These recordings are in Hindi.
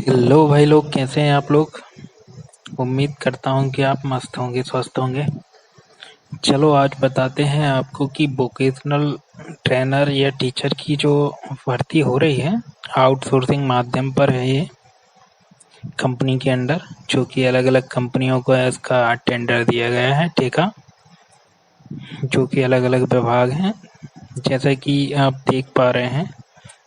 हेलो भाई लोग, कैसे हैं आप लोग। उम्मीद करता हूँ कि आप मस्त होंगे, स्वस्थ होंगे। चलो आज बताते हैं आपको कि वोकेशनल ट्रेनर या टीचर की जो भर्ती हो रही है, आउटसोर्सिंग माध्यम पर है ये, कंपनी के अंडर, जो कि अलग अलग कंपनियों को इसका टेंडर दिया गया है, ठेका, जो कि अलग अलग विभाग हैं। जैसा कि आप देख पा रहे हैं,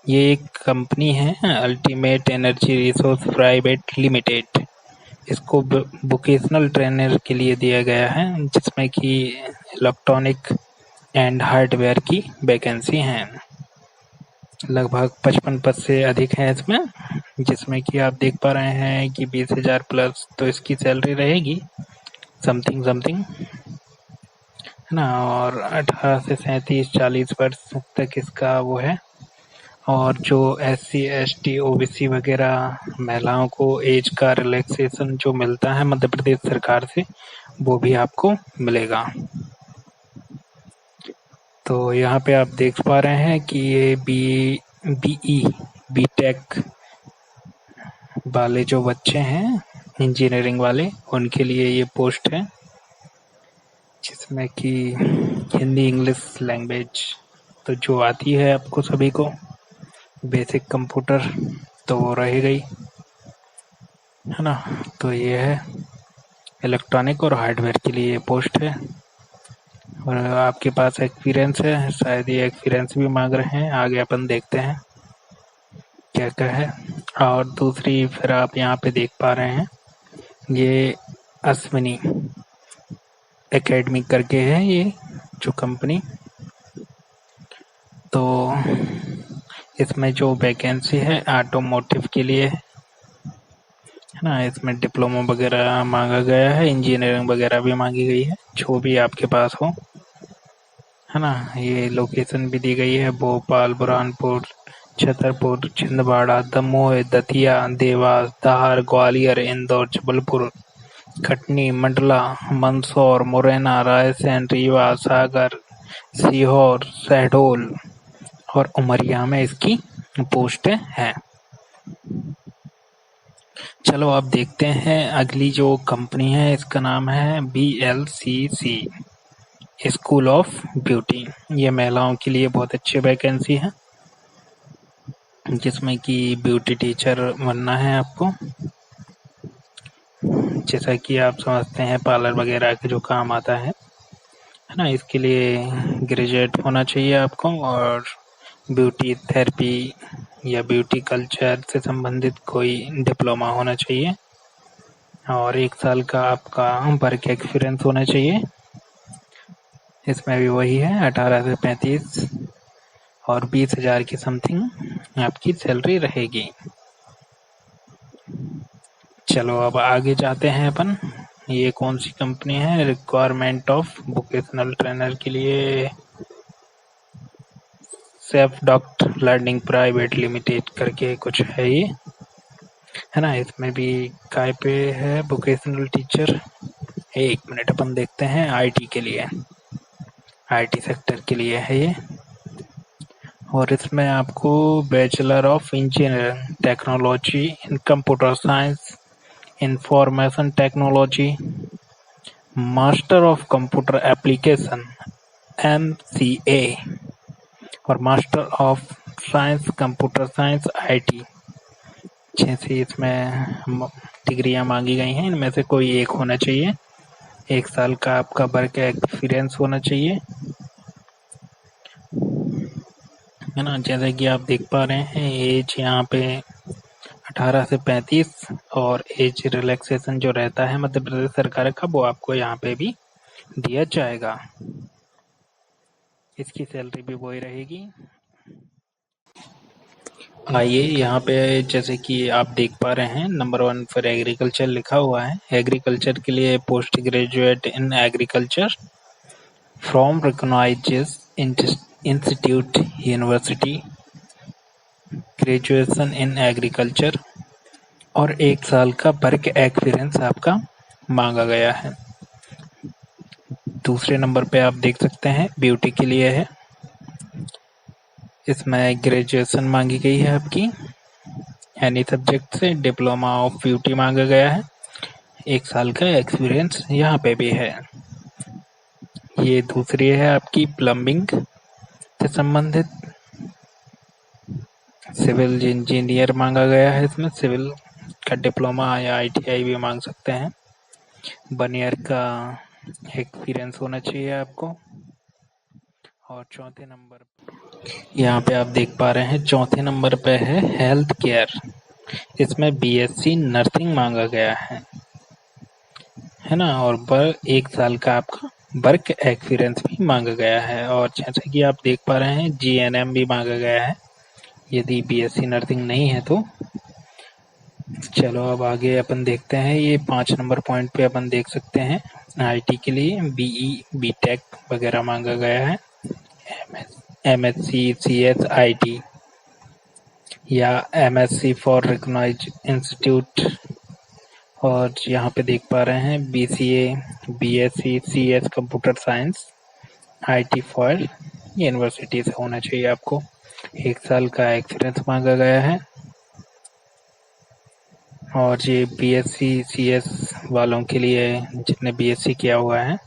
ये एक कंपनी है, ultimate energy resource private limited. इसको वोकेशनल ट्रेनर के लिए दिया गया है, जिसमें कि इलेक्ट्रॉनिक एंड हार्डवेयर की वैकेंसी हैं। लगभग 55 पद से अधिक हैं इसमें, जिसमें कि आप देख पा रहे हैं कि 20,000 प्लस तो इसकी सैलरी रहेगी, समथिंग समथिंग, है ना। और 18 से 37-40 वर्ष तक इसका वो है। और जो SC ST OBC वगैरह महिलाओं को एज का रिलैक्सेशन जो मिलता है मध्य प्रदेश सरकार से, वो भी आपको मिलेगा। तो यहाँ पे आप देख पा रहे हैं कि ये BE BTech वाले जो बच्चे हैं, इंजीनियरिंग वाले, उनके लिए ये पोस्ट है, जिसमें कि हिंदी इंग्लिश लैंग्वेज तो जो आती है आपको सभी को, बेसिक कंप्यूटर तो वो रहेगा ही, है ना। तो ये है इलेक्ट्रॉनिक और हार्डवेयर के लिए ये पोस्ट है। और आपके पास एक्सपीरियंस है, शायद ये एक्सपीरियंस भी मांग रहे हैं। आगे अपन देखते हैं क्या क्या है। और दूसरी फिर आप यहाँ पे देख पा रहे हैं, ये अश्विनी एकेडमी करके है ये जो कंपनी। तो इसमें जो वैकेंसी है ऑटोमोटिव के लिए है ना। इसमें डिप्लोमा वगैरह मांगा गया है, इंजीनियरिंग वगैरह भी मांगी गई है, जो भी आपके पास हो, है ना। ये लोकेशन भी दी गई है, भोपाल, बुरहानपुर, छतरपुर, छिंदवाड़ा, दमोह, दतिया, देवास, धार, ग्वालियर, इंदौर, जबलपुर, कटनी, मंडला, मंदसौर, मुरैना, रायसेन, रीवा, सागर, सीहोर, शहडोल और उमरिया में इसकी पोस्टें हैं। चलो अब देखते हैं अगली जो कंपनी है, इसका नाम है BLCC स्कूल ऑफ ब्यूटी। ये महिलाओं के लिए बहुत अच्छी वैकेंसी है, जिसमें कि ब्यूटी टीचर बनना है आपको। जैसा कि आप समझते हैं, पार्लर वगैरह के जो काम आता है ना, इसके लिए ग्रेजुएट होना चाहिए आपको, और ब्यूटी थेरेपी या ब्यूटी कल्चर से संबंधित कोई डिप्लोमा होना चाहिए, और 1 साल का आपका वर्क एक्सपीरियंस होना चाहिए। इसमें भी वही है, 18 से 35 और 20,000 की समथिंग आपकी सैलरी रहेगी। चलो अब आगे जाते हैं अपन। ये कौन सी कंपनी है, रिक्वायरमेंट ऑफ वोकेशनल ट्रेनर के लिए safe doctor learning private limited करके कुछ है ये, है ना। इसमें भी काय पे है वोकेशनल टीचर। 1 मिनट, अपन देखते हैं। IT के लिए, IT सेक्टर के लिए है ये। और इसमें आपको bachelor of engineering technology in computer science, information technology, master of computer application MCA, और master of science computer science IT, 6 इसमें डिग्रियां मांगी गई हैं। इनमें से कोई एक होना चाहिए। 1 साल का आपका वर्क एक्सपीरियंस होना चाहिए, है ना। जैसे कि आप देख पा रहे हैं, एज यहाँ पे 18 से 35 और एज रिलैक्सेशन जो रहता है मध्य प्रदेश सरकार का, वो आपको यहाँ पे भी दिया जाएगा। इसकी सैलरी भी वही रहेगी। आइए यहाँ पे, जैसे कि आप देख पा रहे हैं, नंबर 1 पर एग्रीकल्चर लिखा हुआ है। एग्रीकल्चर के लिए post graduate in agriculture from recognised institute university, graduation in agriculture, और 1 साल का वर्क एक्सपीरियंस आपका मांगा गया है। दूसरे नंबर पे आप देख सकते हैं, ब्यूटी के लिए है। इसमें ग्रेजुएशन मांगी गई है आपकी, एनी सब्जेक्ट से डिप्लोमा ऑफ ब्यूटी मांगा गया है। 1 साल का एक्सपीरियंस यहाँ पे भी है। ये दूसरी है आपकी प्लम्बिंग से संबंधित। सिविल इंजीनियर मांगा गया है, इसमें सिविल का डिप्लोमा या ITI भी मांग सकते हैं। 1 ईयर का एक्सपीरियंस होना चाहिए आपको। और चौथे नंबर यहाँ पे आप देख पा रहे हैं, चौथे नंबर पे है हेल्थ केयर। इसमें BSc नर्सिंग मांगा गया है ना। और 1 साल का आपका वर्क एक्सपीरियंस भी मांगा गया है। और जैसे कि आप देख पा रहे हैं, GNM भी मांगा गया है यदि BSc नर्सिंग नहीं है तो। चलो अब आगे अपन देखते हैं। ये 5 नंबर पॉइंट पे अपन देख सकते हैं, IT के लिए BE BTech वगैरह मांगा गया है। MSc CS IT या MSc फॉर रिकॉग्नाइज्ड इंस्टीट्यूट। और यहाँ पे देख पा रहे हैं BCA BSc CS computer science IT for university से होना चाहिए आपको। 1 साल का एक्सपीरियंस मांगा गया है। और ये BSc CS वालों के लिए, जितने BSc किया हुआ है,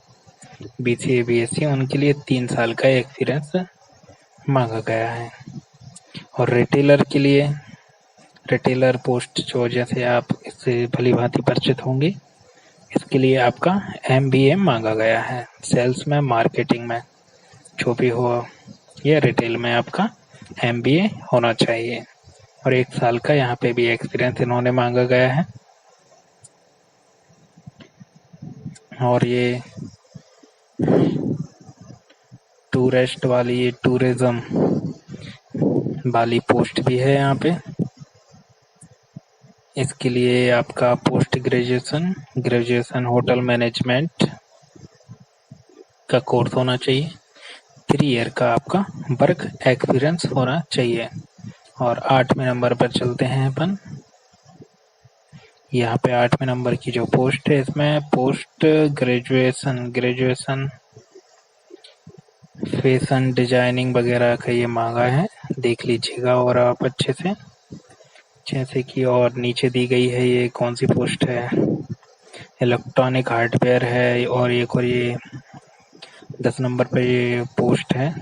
BCA BSc, उनके लिए 3 साल का एक्सपीरियंस मांगा गया है। और रिटेलर के लिए, रिटेलर पोस्ट जो, जैसे आप इससे भली भांति परिचित होंगे, इसके लिए आपका MBA मांगा गया है। सेल्स में, मार्केटिंग में, जो भी हो, ये रिटेल में आपका MBA होना चाहिए। और 1 साल का यहाँ पे भी एक्सपीरियंस इन्होंने मांगा गया है। और ये टूरिस्ट वाली, ये टूरिज्म वाली पोस्ट भी है यहाँ पे। इसके लिए आपका पोस्ट ग्रेजुएशन होटल मैनेजमेंट का कोर्स होना चाहिए। 3 ईयर का आपका वर्क एक्सपीरियंस होना चाहिए। और 8वें नंबर पर चलते हैं अपन। यहाँ पे 8वें नंबर की जो पोस्ट है, इसमें पोस्ट ग्रेजुएशन फैशन डिजाइनिंग वगैरह का ये मांगा है, देख लीजिएगा और आप अच्छे से। जैसे कि और नीचे दी गई है, ये कौन सी पोस्ट है, इलेक्ट्रॉनिक हार्डवेयर है। और एक और ये 10 नंबर पे ये पोस्ट है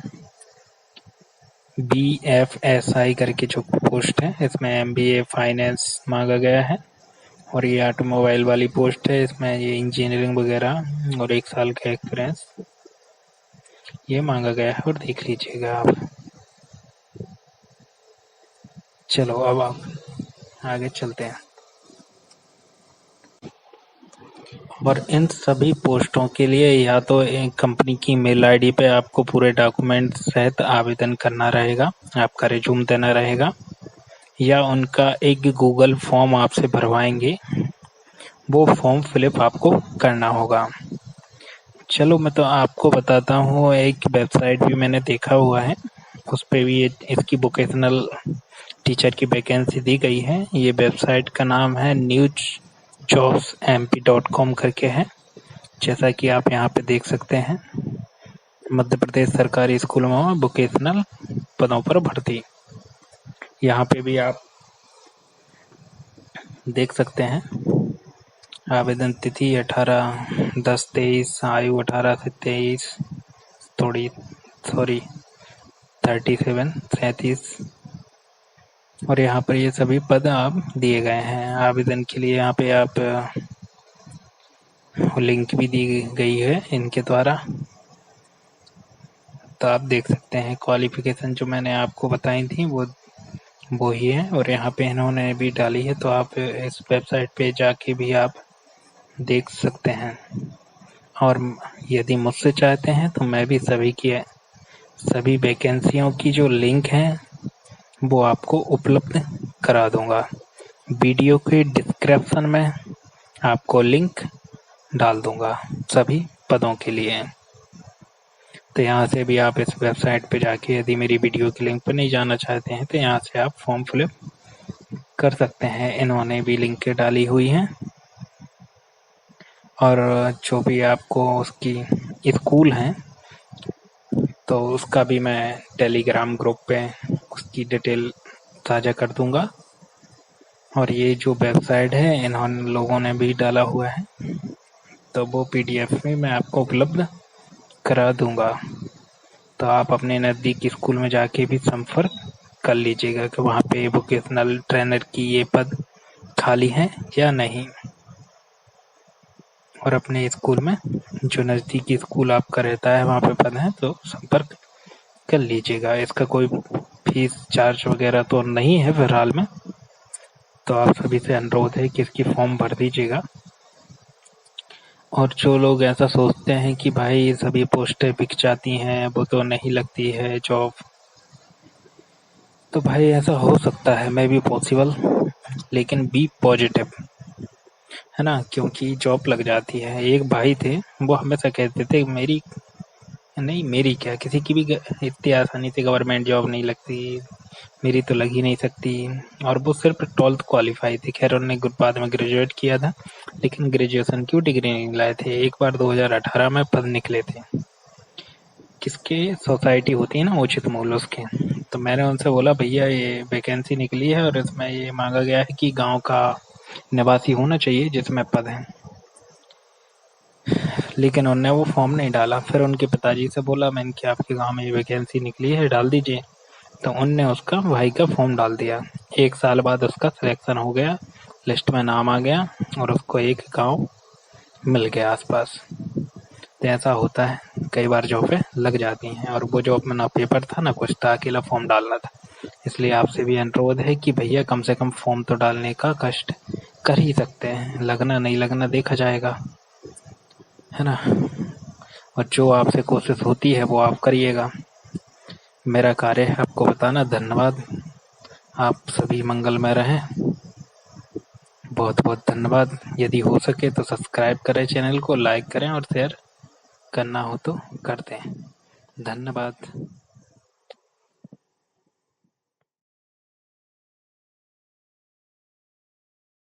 BFSI करके जो पोस्ट है, इसमें MBA फाइनेंस मांगा गया है। और ये ऑटोमोबाइल वाली पोस्ट है, इसमें ये इंजीनियरिंग वगैरह और 1 साल का एक्सपीरियंस ये मांगा गया है, और देख लीजिएगा आप। चलो अब आप आगे चलते हैं। और इन सभी पोस्टों के लिए या तो एक कंपनी की मेल ID पे आपको पूरे डॉक्यूमेंट सहित आवेदन करना रहेगा, आपका रिज्यूम देना रहेगा, या उनका एक गूगल फॉर्म आपसे भरवाएंगे, वो फॉर्म फिलअप आपको करना होगा। चलो मैं तो आपको बताता हूँ, एक वेबसाइट भी मैंने देखा हुआ है, उस पे भी इसकी वोकेशनल टीचर की वैकेंसी दी गई है। ये वेबसाइट का नाम है newsjobsmp.com करके है। जैसा कि आप यहाँ पे देख सकते हैं, मध्य प्रदेश सरकारी स्कूलों में वोकेशनल पदों पर भर्ती। यहाँ पे भी आप देख सकते हैं, आवेदन तिथि 18/10/23, आयु 18 से 23, 37 और यहाँ पर ये सभी पद आप दिए गए हैं। आवेदन के लिए यहाँ पे आप लिंक भी दी गई है इनके द्वारा, तो आप देख सकते हैं। क्वालिफिकेशन जो मैंने आपको बताई थी वो ही है, और यहाँ पे इन्होंने भी डाली है, तो आप इस वेबसाइट पे जाके भी आप देख सकते हैं। और यदि मुझसे चाहते हैं तो मैं भी सभी वैकेंसियों की जो लिंक हैं वो आपको उपलब्ध करा दूंगा। वीडियो के डिस्क्रिप्शन में आपको लिंक डाल दूंगा सभी पदों के लिए। तो यहाँ से भी आप इस वेबसाइट पे जाके, यदि मेरी वीडियो की लिंक पर नहीं जाना चाहते हैं, तो यहाँ से आप फॉर्म फिलअप कर सकते हैं। इन्होंने भी लिंक डाली हुई है। और जो भी आपको उसकी स्कूल हैं, तो उसका भी मैं टेलीग्राम ग्रुप पे उसकी डिटेल साझा कर दूंगा। और ये जो वेबसाइट है इन्होंने लोगों ने भी डाला हुआ है, तो वो पीडीएफ में मैं आपको उपलब्ध करा दूंगा। तो आप अपने नज़दीकी स्कूल में जाके भी संपर्क कर लीजिएगा कि वहाँ पे वोकेशनल ट्रेनर की ये पद खाली हैं या नहीं। और अपने स्कूल में जो नज़दीकी स्कूल आपका रहता है वहाँ पे पद हैं तो संपर्क कर लीजिएगा। इसका कोई फीस चार्ज वगैरह तो नहीं है फिलहाल में, तो आप सभी से अनुरोध है कि इसकी फॉर्म भर दीजिएगा। और जो लोग ऐसा सोचते हैं कि भाई सभी पोस्टें बिक जाती हैं, वो तो नहीं लगती है जॉब, तो भाई ऐसा हो सकता है, मे बी पॉसिबल, लेकिन बी पॉजिटिव, है ना, क्योंकि जॉब लग जाती है। एक भाई थे, वो हमेशा कहते थे मेरी क्या, किसी की भी इतनी आसानी से गवर्नमेंट जॉब नहीं लगती, मेरी तो लग ही नहीं सकती। और वो सिर्फ 12th क्वालिफाई थे। खैर उन्होंने बाद में ग्रेजुएट किया था, लेकिन ग्रेजुएशन की डिग्री नहीं लाए थे। एक बार 2018 में पद निकले थे, किसके, सोसाइटी होती है ना उचित मूल्य, उसके। तो मैंने उनसे बोला भैया ये वैकेंसी निकली है और इसमें ये मांगा गया है कि गांव का निवासी होना चाहिए जिसमें पद है, लेकिन उन्होंने वो फॉर्म नहीं डाला। फिर उनके पिताजी से बोला मैंने कि आपके गांव में ये वैकेंसी निकली है, डाल दीजिए। तो उनने उसका भाई का फॉर्म डाल दिया। 1 साल बाद उसका सिलेक्शन हो गया, लिस्ट में नाम आ गया और उसको एक गांव मिल गया आसपास। तो ऐसा होता है, कई बार जॉबें लग जाती हैं। और वो जॉब में ना पेपर था ना कुछ था, अकेला फॉर्म डालना था। इसलिए आपसे भी अनुरोध है कि भैया कम से कम फॉर्म तो डालने का कष्ट कर ही सकते हैं, लगना नहीं लगना देखा जाएगा, है ना। और जो आपसे कोशिश होती है वो आप करिएगा, मेरा कार्य है आपको बताना। धन्यवाद, आप सभी मंगलमय रहें। बहुत बहुत धन्यवाद। यदि हो सके तो सब्सक्राइब करें चैनल को, लाइक करें और शेयर करना हो तो कर दें। धन्यवाद।